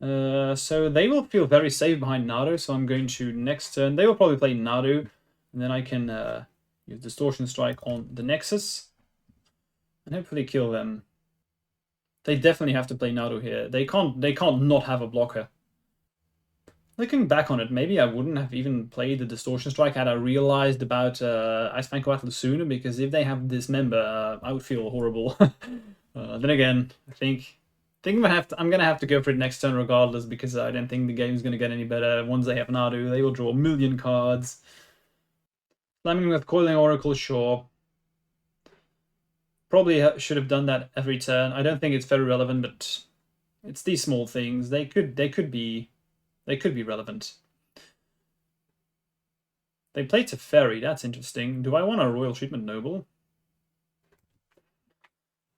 So they will feel very safe behind Nadu, so I'm going to next turn. They will probably play Nadu, and then I can use Distortion Strike on the Nexus and hopefully kill them. They definitely have to play Nadu here. They can't not have a blocker. Looking back on it, maybe I wouldn't have even played the Distortion Strike had I realized about Ice Fan Coatl sooner, because if they have Dismember, I would feel horrible. Then again, I think I'm gonna have to go for it next turn regardless, because I don't think the game's gonna get any better. Once they have Nadu, they will draw a million cards. Slamming with Coiling Oracle, sure. Probably should have done that every turn. I don't think it's very relevant, but it's these small things. They could be relevant. They play Teferi. That's interesting. Do I want a Royal Treatment Noble?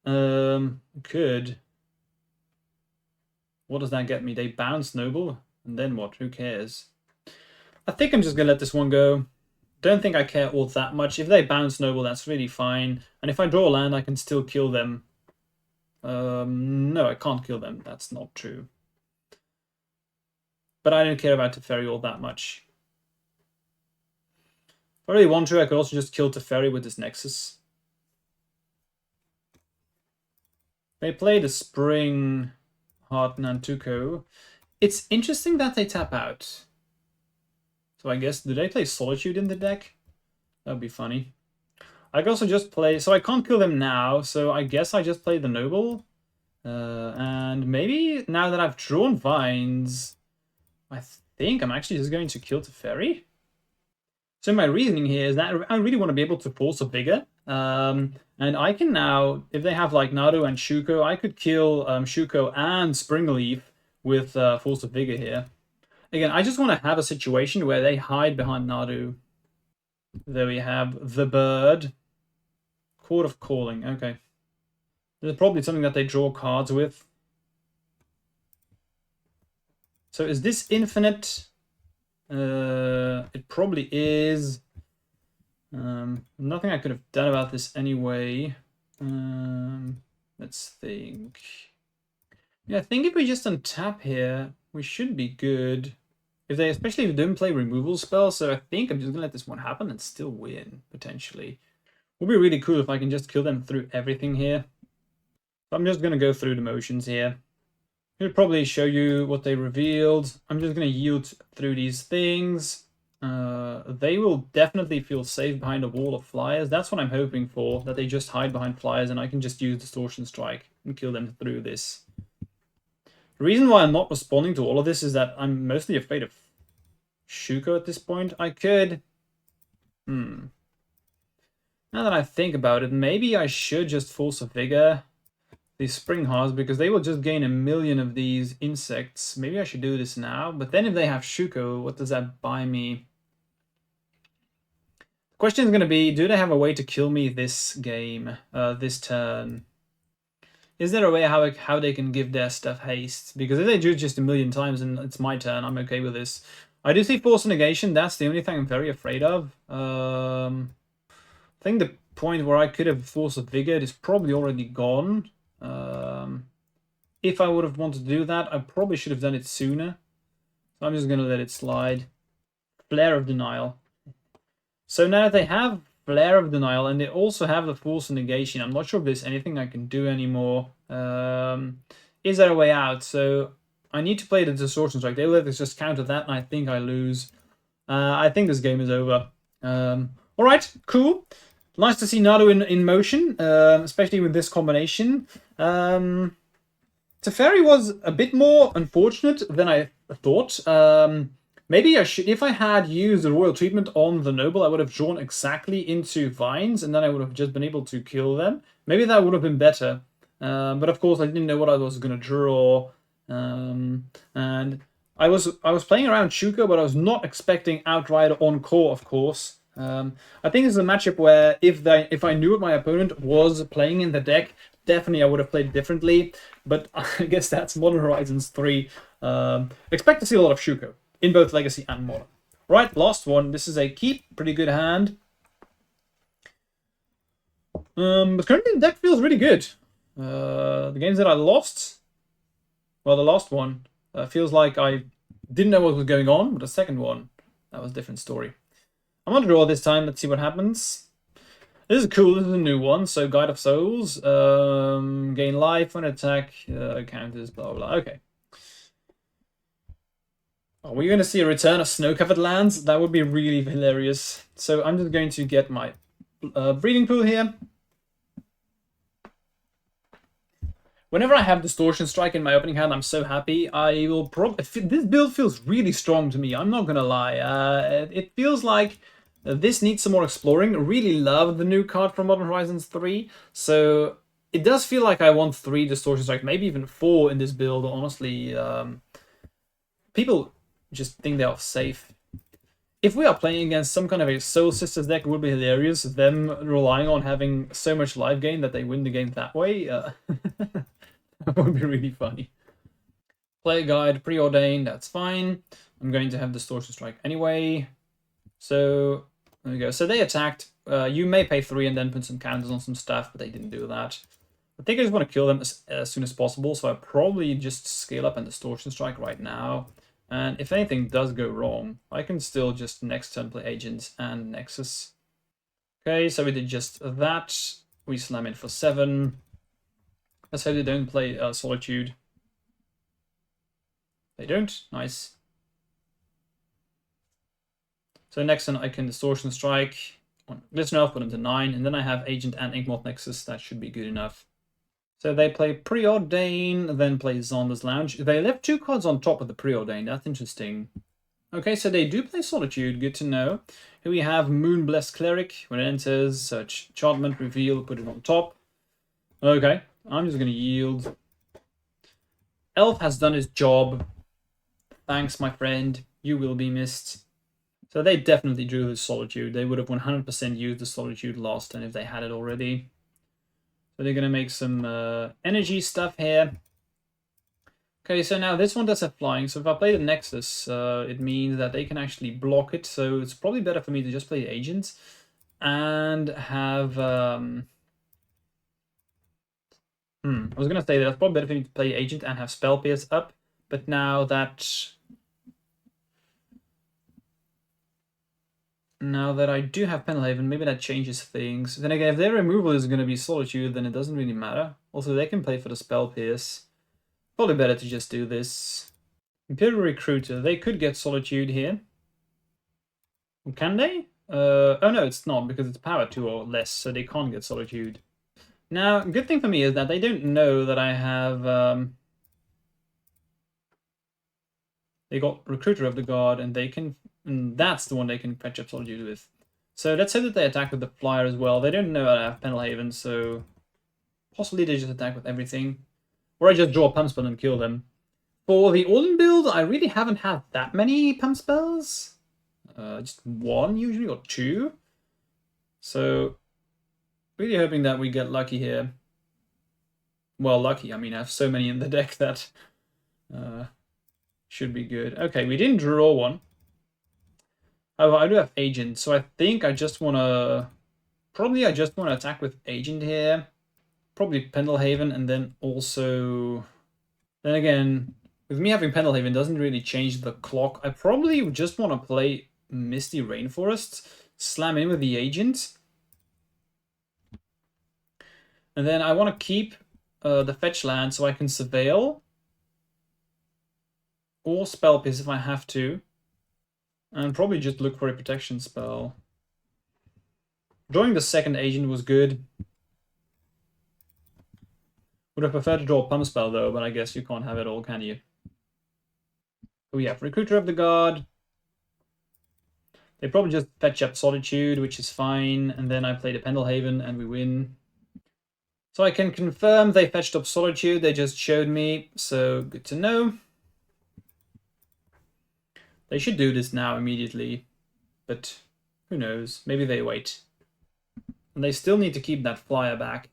Could. What does that get me? They bounce Noble, and then what? Who cares? I think I'm just gonna let this one go. Don't think I care all that much. If they bounce Noble, that's really fine. And if I draw a land, I can still kill them. No, I can't kill them. That's not true. But I don't care about Teferi all that much. If I really want to, I could also just kill Teferi with this Nexus. They play the Spring Heart Nantuko. It's interesting that they tap out. So I guess, do they play Solitude in the deck? That would be funny. I could also just play... So I can't kill them now, so I guess I just play the Noble. And maybe now that I've drawn Vines, I think I'm actually just going to kill Teferi. So my reasoning here is that I really want to be able to force a Vigor. And I can now, if they have like Nadu and Shuko, I could kill Shuko and Springleaf with Force of Vigor here. Again, I just want to have a situation where they hide behind Nadu. There we have the bird. Court of Calling, okay. There's probably something that they draw cards with. So is this infinite? It probably is. Nothing I could have done about this anyway. Let's think. Yeah, I think if we just untap here, we should be good. Especially if they don't play removal spells, so I think I'm just gonna let this one happen and still win, potentially. Would be really cool if I can just kill them through everything here. So I'm just gonna go through the motions here. It'll probably show you what they revealed. I'm just gonna yield through these things. They will definitely feel safe behind a wall of flyers. That's what I'm hoping for, that they just hide behind flyers and I can just use Distortion Strike and kill them through this. The reason why I'm not responding to all of this is that I'm mostly afraid of Shuko at this point. I could... Now that I think about it, maybe I should just Force a Vigor these Spring Hearts, because they will just gain a million of these insects. Maybe I should do this now, but then if they have Shuko, what does that buy me? The question is going to be, do they have a way to kill me this game, this turn? Is there a way how they can give their stuff haste? Because if they do it just a million times and it's my turn, I'm okay with this. I do see Force Negation. That's the only thing I'm very afraid of. I think the point where I could have Force of Vigor is probably already gone. If I would have wanted to do that, I probably should have done it sooner. So I'm just going to let it slide. Flare of Denial. So now they have Flare of Denial, and they also have the Force of Negation. I'm not sure if there's anything I can do anymore. Is there a way out? So I need to play the Distortion Strike. They will just counter that, and I think I lose. I think this game is over. Alright, cool. Nice to see Nadu in motion, especially with this combination. Teferi was a bit more unfortunate than I thought. Maybe I should, if I had used the Royal Treatment on the Noble, I would have drawn exactly into Vines, and then I would have just been able to kill them. Maybe that would have been better. But of course, I didn't know what I was going to draw. And I was playing around Shuko, but I was not expecting Outrider on core, of course. I think it's a matchup where if I knew what my opponent was playing in the deck, definitely I would have played differently. But I guess that's Modern Horizons 3. Expect to see a lot of Shuko in both Legacy and Modern. Right, last one. This is a keep, pretty good hand. But currently the deck feels really good. The games that I lost, well, the last one feels like I didn't know what was going on, but the second one, that was a different story. I'm going to draw this time. Let's see what happens. This is cool. This is a new one. So Guide of Souls, gain life when attack counters, blah blah blah. Okay. Are we going to see a return of snow-covered lands? That would be really hilarious. So I'm just going to get my breeding pool here. Whenever I have Distortion Strike in my opening hand, I'm so happy. I will this build feels really strong to me. I'm not gonna lie. It feels like this needs some more exploring. Really love the new card from Modern Horizons 3. So it does feel like I want 3 Distortion Strike, maybe even 4 in this build. Honestly, people just think they are safe. If we are playing against some kind of a Soul Sisters deck, it would be hilarious. Them relying on having so much life gain that they win the game that way. That would be really funny. Player guide, preordained, that's fine. I'm going to have Distortion Strike anyway. So, there we go. So they attacked. You may pay 3 and then put some counters on some stuff, but they didn't do that. I think I just want to kill them as soon as possible, so I probably just scale up and Distortion Strike right now. And if anything does go wrong, I can still just next turn play Agents and Nexus. Okay, so we did just that. We slam in for 7. Let's hope they don't play Solitude. They don't. Nice. So next turn I can Distortion Strike on Glistener Elf, put them to 9, and then I have Agent and Inkmoth Nexus. That should be good enough. So they play Preordain, then play Zonder's Lounge. They left 2 cards on top of the Preordain. That's interesting. Okay, so they do play Solitude. Good to know. Here we have Moonblessed Cleric. When it enters, search Enchantment, reveal, put it on top. Okay, I'm just going to yield. Elf has done his job. Thanks, my friend. You will be missed. So they definitely drew his Solitude. They would have 100% used the Solitude last turn if they had it already. So they're going to make some energy stuff here. Okay, so now this one does have flying. So if I play the Nexus, it means that they can actually block it. So it's probably better for me to just play the Agents and have... I was going to say that it's probably better for me to play Agent and have Spell Pierce up. But now that I do have Pendelhaven, maybe that changes things. Then again, if their removal is going to be Solitude, then it doesn't really matter. Also, they can play for the Spell Pierce. Probably better to just do this. Imperial Recruiter, they could get Solitude here. Can they? Oh no, it's not, because it's power 2 or less, so they can't get Solitude. Now, good thing for me is that they don't know that I have... They got Recruiter of the Guard, and they can... And that's the one they can fetch up Solitude with. So let's say that they attack with the Flyer as well. They don't know that I have Pendelhaven, so... Possibly they just attack with everything. Or I just draw a pump spell and kill them. For the all-in build, I really haven't had that many pump spells. Just 1 usually, or 2. So, really hoping that we get lucky here. Well, lucky, I mean, I have so many in the deck that should be good. Okay, we didn't draw one. Oh, I do have Agent, so I think I just want to... Probably I just want to attack with Agent here. Probably Pendelhaven, and then also... Then again, with me having Pendelhaven doesn't really change the clock. I probably just want to play Misty Rainforest, slam in with the Agent. And then I want to keep the fetch land so I can Surveil. Or Spell Pierce if I have to. And probably just look for a protection spell. Drawing the second Agent was good. Would have preferred to draw a pump spell though, but I guess you can't have it all, can you? We have Recruiter of the Guard. They probably just fetch up Solitude, which is fine, and then I play the Pendelhaven and we win. So I can confirm they fetched up Solitude, they just showed me, so good to know. They should do this now immediately, but who knows, maybe they wait. And they still need to keep that Flyer back.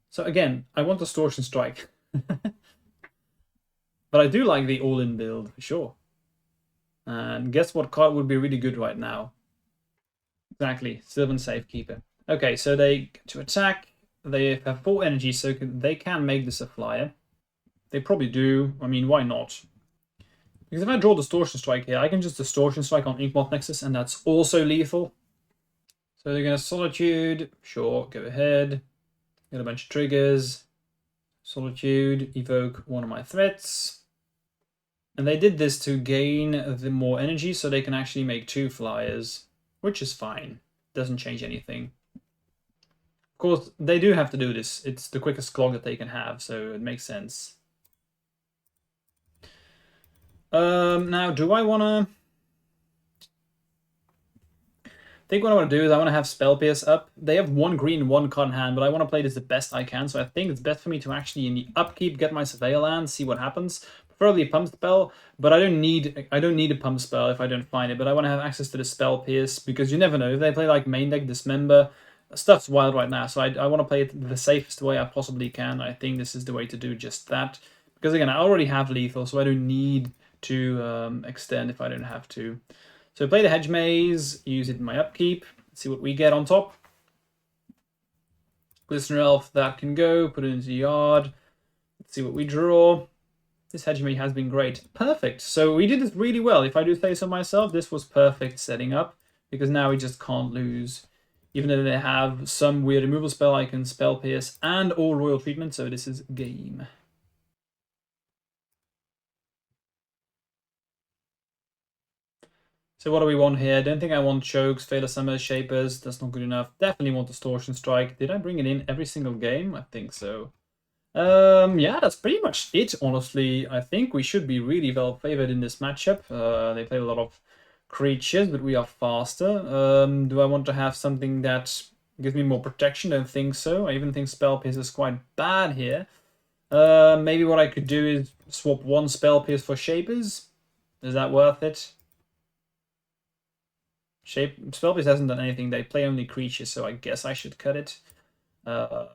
So again, I want Distortion Strike. But I do like the all-in build, for sure. And guess what card would be really good right now? Exactly, Sylvan Safekeeper. Okay, so they get to attack. They have 4 energy, so they can make this a Flyer. They probably do. I mean, why not? Because if I draw Distortion Strike here, I can just Distortion Strike on Inkmoth Nexus, and that's also lethal. So they're going to Solitude. Sure, go ahead. Got a bunch of triggers. Solitude, evoke one of my threats. And they did this to gain the more energy so they can actually make 2 flyers, which is fine. Doesn't change anything. Of course, they do have to do this. It's the quickest clock that they can have, so it makes sense. Now, do I want to... I think what I want to do is I want to have Spell Pierce up. They have 1 green, 1 card in hand, but I want to play this the best I can, so I think it's best for me to actually, in the upkeep, get my Surveil land, see what happens. Preferably a Pump Spell, but I don't need a Pump Spell if I don't find it, but I want to have access to the Spell Pierce, because you never know. If they play like main deck Dismember, stuff's wild right now, so I want to play it the safest way I possibly can. I think this is the way to do just that. Because again, I already have Lethal, so I don't need to extend if I don't have to. So play the Hedge Maze, use it in my upkeep, see what we get on top. Glistener Elf, that can go, put it into the yard. Let's see what we draw. This Hedge Maze has been great. Perfect. So we did this really well. If I do say so myself, this was perfect setting up, because now we just can't lose. Even though they have some weird removal spell, I can Spell Pierce and all Royal Treatment, so this is game. So what do we want here? I don't think I want Chokes, Fatal Summers, Shapers. That's not good enough. Definitely want Distortion Strike. Did I bring it in every single game? I think so. Yeah, that's pretty much it, honestly. I think we should be really well favored in this matchup. They play a lot of creatures, but we are faster. Do I want to have something that gives me more protection? Don't think so. I even think Spell Pierce is quite bad here. Maybe what I could do is swap 1 Spell Pierce for Shapers. Is that worth it? Spell Pierce hasn't done anything. They play only creatures, so I guess I should cut it. Yeah,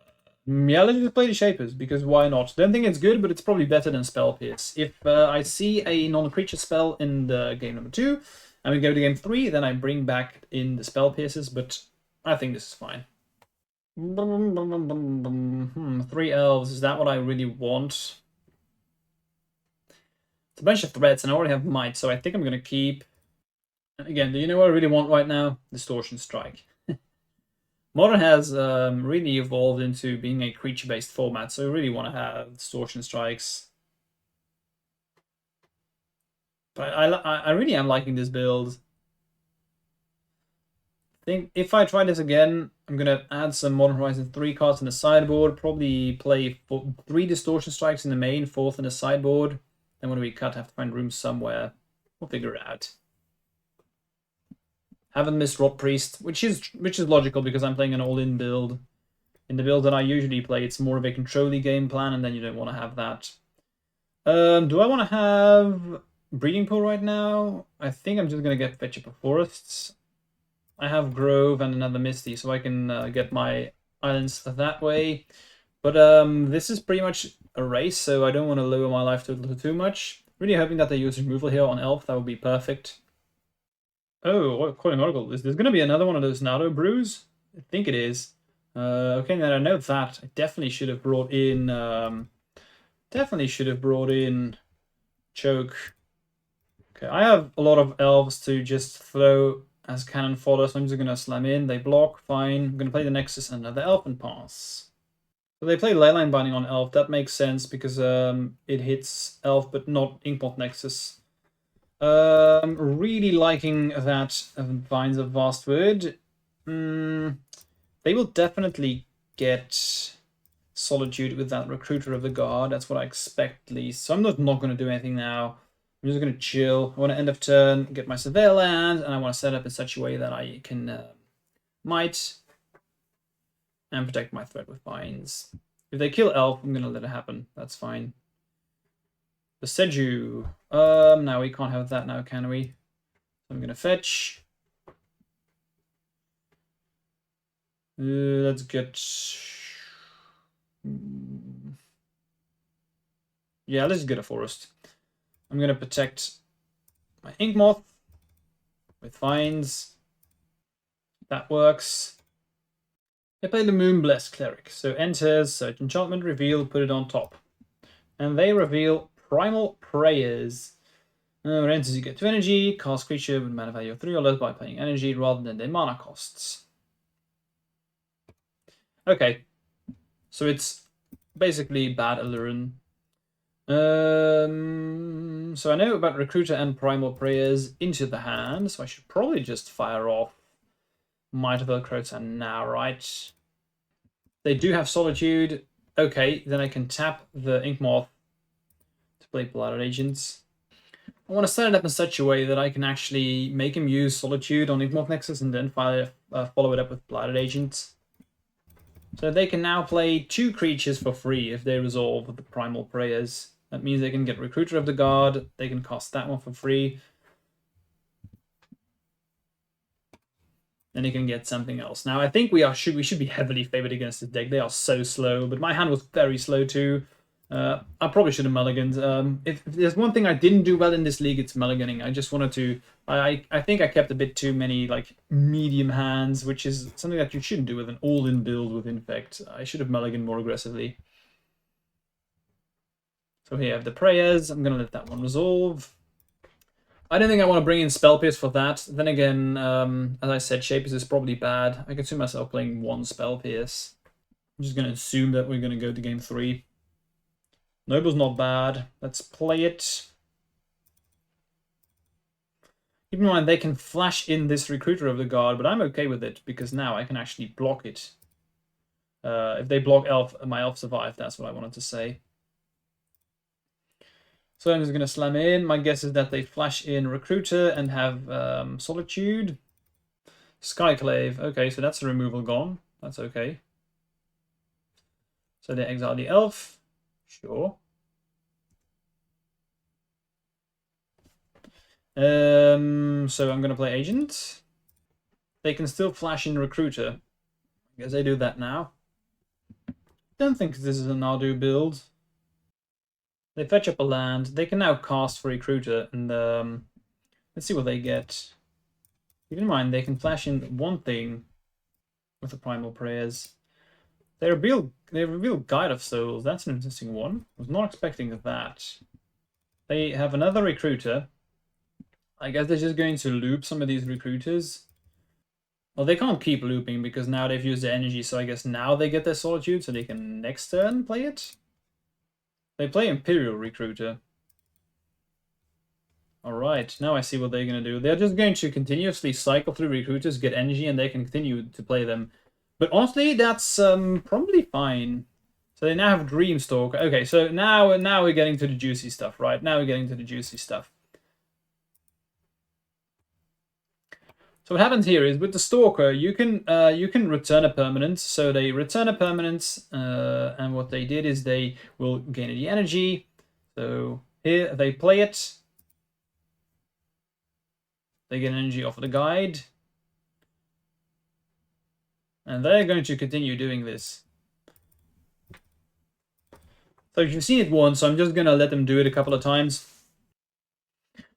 let's just play the Shapers, because why not? Don't think it's good, but it's probably better than Spell Pierce. If I see a non-creature spell in the game number 2, and we go to game 3, then I bring back in the Spell Pierces, but I think this is fine. 3 elves, is that what I really want? It's a bunch of threats, and I already have might, so I think I'm going to keep... Again, do you know what I really want right now? Distortion Strike. Modern has really evolved into being a creature-based format, so I really want to have Distortion Strikes. But I really am liking this build. I think if I try this again, I'm going to add some Modern Horizon 3 cards in the sideboard, probably play 3 Distortion Strikes in the main, 4th in the sideboard. Then when we cut, have to find room somewhere. We'll figure it out. Haven't missed Rot Priest, which is logical because I'm playing an all-in build. In the build that I usually play, it's more of a control-y game plan, and then you don't want to have that. Do I want to have Breeding Pool right now? I think I'm just going to get Fetch Up of Forests. I have Grove and another Misty, so I can get my islands that way. But this is pretty much a race, so I don't want to lower my life total too much. Really hoping that they use removal here on Elf. That would be perfect. Oh, Calling Oracle. Is there going to be another one of those Nadu brews? I think it is. Okay, then I know that. I definitely should have brought in... Choke. Okay, I have a lot of elves to just throw as cannon fodder, so I'm just going to slam in. They block, fine. I'm going to play the Nexus and another elf and pass. So they play Leyline Binding on elf. That makes sense because it hits elf, but not Inkpot Nexus. Really liking that Vines of Vastwood. They will definitely get Solitude with that Recruiter of the Guard. That's what I expect, at least. So I'm not going to do anything now. I'm just going to chill. I want to end of turn, get my Surveil land, and I want to set up in such a way that I can might and protect my threat with Vines. If they kill Elf, I'm going to let it happen. That's fine. The Seju. Now we can't have that now, can we? So I'm going to fetch. Let's get... Yeah, let's get a forest. I'm going to protect my Inkmoth with Vines. That works. They play the Moonblessed Cleric. So enters, search enchantment, reveal, put it on top. And they reveal Primal Prayers. When it enters, you get 2 energy, cast creature with mana value of 3 or less by playing energy rather than their mana costs. Okay, so it's basically bad Allurin. So I know about Recruiter and Primal Prayers into the hand, so I should probably just fire off Might of Velcrotan now, right? They do have Solitude. Okay, then I can tap the Inkmoth to play Blooded Agents. I want to set it up in such a way that I can actually make him use Solitude on Inkmoth Nexus and then follow it up with Blooded Agents. So they can now play 2 creatures for free if they resolve the Primal Prayers. That means they can get Recruiter of the Guard, they can cast that one for free. And they can get something else. Now I think we should be heavily favored against this deck. They are so slow, but my hand was very slow too. I probably should have mulliganed. If there's one thing I didn't do well in this league, it's mulliganing. I just wanted to. I think I kept a bit too many like medium hands, which is something that you shouldn't do with an all-in build with Infect. I should have mulliganed more aggressively. So here I have the prayers. I'm gonna let that one resolve. I don't think I want to bring in Spell Pierce for that. Then again, as I said, Shapers is probably bad. I can see myself playing 1 Spell Pierce. I'm just going to assume that we're going to go to game 3. Noble's not bad. Let's play it. Keep in mind, they can flash in this Recruiter of the Guard, but I'm okay with it, because now I can actually block it. If they block Elf, my Elf survive, that's what I wanted to say. So I'm just going to slam in. My guess is that they flash in Recruiter and have Solitude. Skyclave. Okay, so that's the removal gone. That's okay. So they exile the Elf. Sure. So I'm going to play Agent. They can still flash in Recruiter. I guess they do that now. Don't think this is a Nadu build. They fetch up a land. They can now cast for Recruiter, and let's see what they get. Keep in mind, they can flash in one thing with the Primal Prayers. They reveal Guide of Souls. That's an interesting one. I was not expecting that. They have another Recruiter. I guess they're just going to loop some of these Recruiters. Well, they can't keep looping because now they've used their energy, so I guess now they get their Solitude, so they can next turn play it. They play Imperial Recruiter. Alright, now I see what they're going to do. They're just going to continuously cycle through Recruiters, get energy, and they can continue to play them. But honestly, that's probably fine. So they now have Dreamstalker. Okay, so now we're getting to the juicy stuff, right? Now we're getting to the juicy stuff. So what happens here is with the Stalker, you can return a permanent. So they return a permanent, and what they did is they will gain the energy. So here they play it. They get energy off of the guide. And they're going to continue doing this. So you've seen it once, so I'm just going to let them do it a couple of times.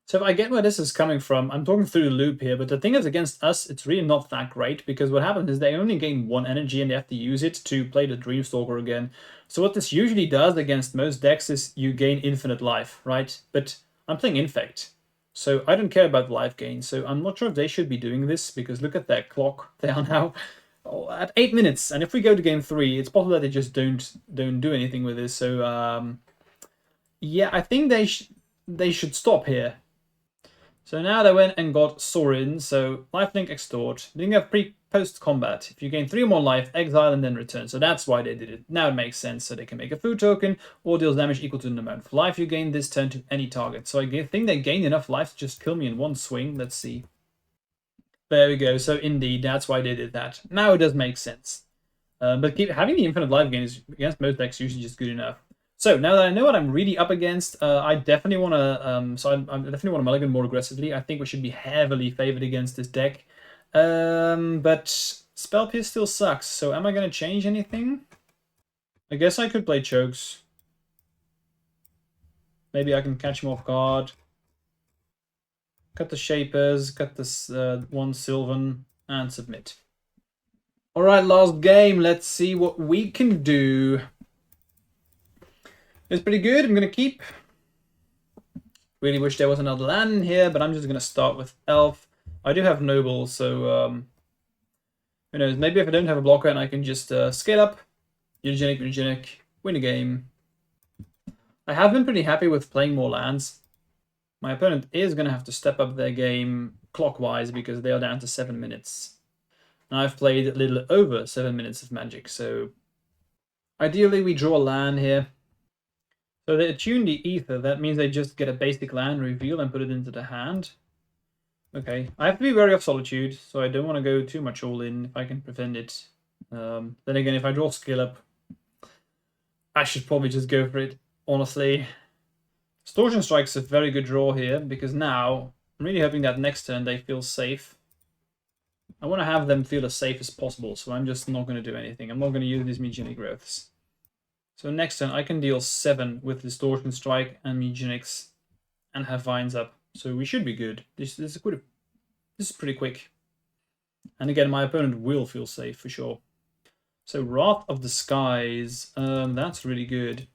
So if I get where this is coming from, I'm talking through the loop here, but the thing is against us, it's really not that great, because what happens is they only gain 1 energy and they have to use it to play the Dreamstalker again. So what this usually does against most decks is you gain infinite life, right? But I'm playing Infect, so I don't care about life gain, so I'm not sure if they should be doing this, because look at their clock. They are now at 8 minutes, and if we go to game 3, it's possible that they just don't do anything with this. So yeah, I think they should stop here. So now they went and got Sorin, so lifelink extort. Then you have post combat. If you gain 3 or more life, exile and then return. So that's why they did it. Now it makes sense. So they can make a food token or deals damage equal to the amount of life you gain this turn to any target. So I think they gained enough life to just kill me in 1 swing. Let's see. There we go. So indeed, that's why they did that. Now it does make sense. But having the infinite life gain is against most decks usually just good enough. So now that I know what I'm really up against, I definitely want to. I definitely want to mulligan more aggressively. I think we should be heavily favored against this deck. But Spell Pierce still sucks. So am I going to change anything? I guess I could play Chokes. Maybe I can catch him off guard. Cut the Shapers, cut this 1 Sylvan, and submit. All right, last game. Let's see what we can do. It's pretty good. I'm going to keep. Really wish there was another land in here, but I'm just going to start with Elf. I do have Noble, so Who knows, maybe if I don't have a blocker and I can just scale up, mutagenic, win a game. I have been pretty happy with playing more lands. My opponent is going to have to step up their game clockwise because they are down to 7 minutes. And I've played a little over 7 minutes of Magic, so ideally we draw a land here. So they attune the Ether, that means they just get a basic land, reveal, and put it into the hand. Okay, I have to be wary of Solitude, so I don't want to go too much all in if I can prevent it. Then again, if I draw Skill Up, I should probably just go for it, honestly. Distortion Strike's a very good draw here, because now I'm really hoping that next turn they feel safe. I want to have them feel as safe as possible, so I'm just not going to do anything. I'm not going to use these Mutagenic Growths. So next turn I can deal 7 with Distortion Strike and Mutagenics and have Vines up. So we should be good. This is pretty quick. And again, my opponent will feel safe for sure. So Wrath of the Skies, that's really good.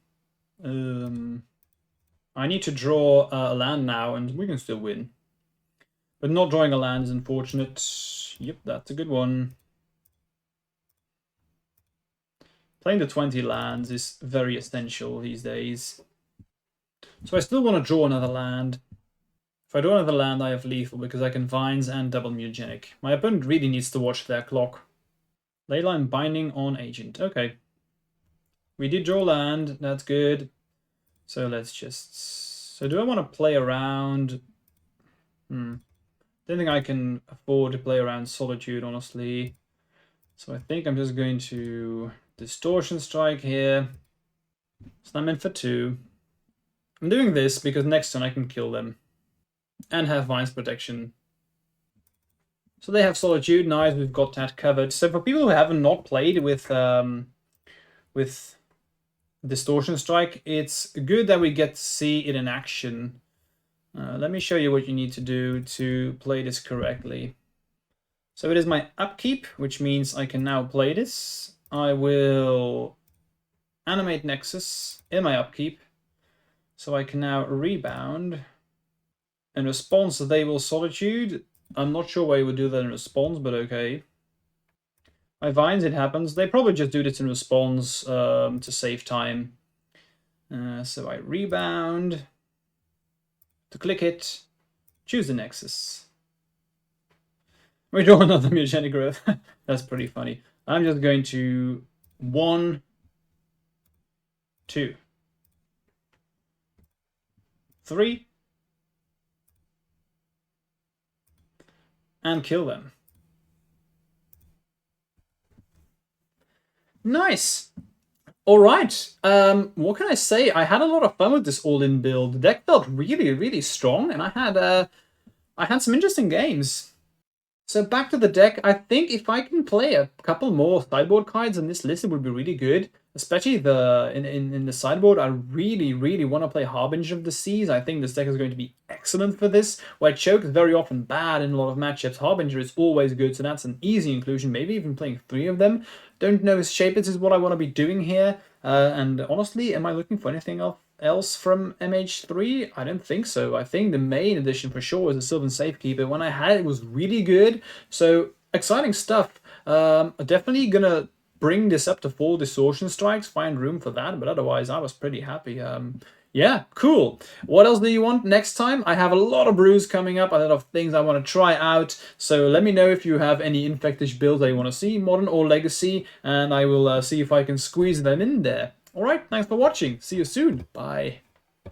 I need to draw a land now, and we can still win. But not drawing a land is unfortunate. Yep, that's a good one. Playing the 20 lands is very essential these days. So I still want to draw another land. If I draw another land, I have lethal because I can Vines and double Mutagenic. My opponent really needs to watch their clock. Leyline Binding on Agent. Okay. We did draw land. That's good. So let's just... So do I want to play around... Don't think I can afford to play around Solitude, honestly. So I think I'm just going to Distortion Strike here. Slam in for 2. I'm doing this because next turn I can kill them. And have Vines Protection. So they have Solitude. Nice, we've got that covered. So for people who haven't not played with Distortion Strike, it's good that we get to see it in action. Let me show you what you need to do to play this correctly. So it is my upkeep, which means I can now play this. I will animate Nexus in my upkeep. So I can now rebound. In response, they will Solitude. I'm not sure why you would do that in response, but okay. My Vines, it happens. They probably just do this in response to save time. So I rebound. To click it, choose the Nexus. We draw another Mutagenic Growth. That's pretty funny. I'm just going to 1, 2, 3, and kill them. Nice. All right. What can I say? I had a lot of fun with this all-in build. The deck felt really, really strong, and I had some interesting games. So back to the deck. I think if I can play a couple more sideboard cards in this list, it would be really good. Especially in the sideboard, I really, really want to play Harbinger of the Seas. I think this deck is going to be excellent for this. Where Choke is very often bad in a lot of matchups, Harbinger is always good, so that's an easy inclusion. Maybe even playing 3 of them. Don't know if Shapeless is what I want to be doing here. And honestly, am I looking for anything else from MH3? I don't think so. I think the main addition for sure is the Sylvan Safekeeper. When I had it, it was really good. So exciting stuff. Definitely gonna bring this up to 4 Distortion Strikes, find room for that, but otherwise I was pretty happy. Yeah, cool. What else do you want next time? I have a lot of brews coming up, a lot of things I want to try out, so let me know if you have any Infectish builds that you want to see, Modern or Legacy, and I will see if I can squeeze them in there. Alright, thanks for watching. See you soon. Bye.